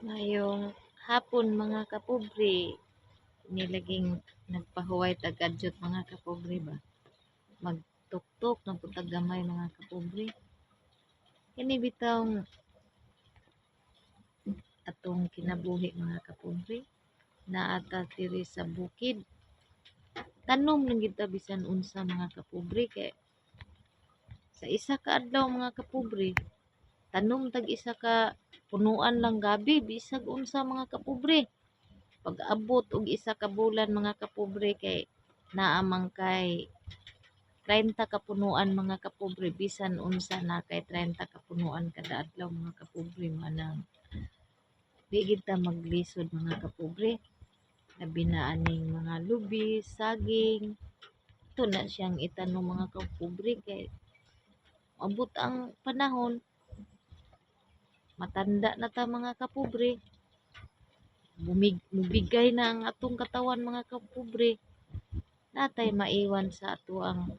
Ngayong hapon mga kapobre, nilaging nagpahuway tagadyot mga kapobre ba? Magtuktok na putag gamay mga kapobre. Kini bitawng atong kinabuhi mga kapobre. Naata diri sa bukid. Tanom lang gid ta bisan unsa mga kapobre kay sa isa ka adlaw mga kapobre, tanom tag isa ka punuan lang gabi bisag unsa mga kapobre. Pag-abot og isa ka bulan mga kapobre kay naa man kay 30 ka punuan mga kapobre bisan unsa na kay 30 ka punuan kada adlaw mga kapobre manang di gid ta maglisod mga kapobre. Labi na aning mga lubi, saging. Ito na siyang itanong mga kapobre kay abot ang panahon matanda na ta mga kapobre. Mubigay na ang atong katawan mga kapobre. Natay maiwan sa ato ang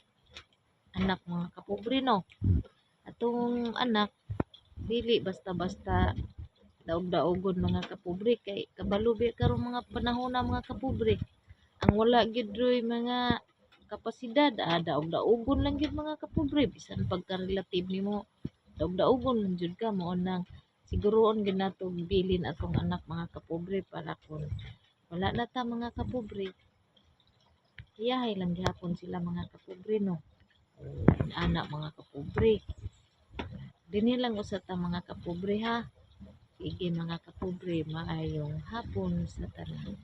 anak mga kapobre no. Atong anak dili basta-basta daog-daogon mga kapobre kay kabalo karong mga panahon na mga kapobre. Ang wala gyud roy mga kapasidad daog-daogon lang gyud mga kapobre bisan pagka relative nimo daog-daogon lang jud ka mao nang siguroon gyud nato bilin atong anak mga kapobre para kun wala na ta mga kapobre iyahay lang gyapon sila mga kapobre no. Anak mga kapobre. Dinhi lang usa ta mga kapobre ha. Sige mga kapobre, maayong hapon sa tanan.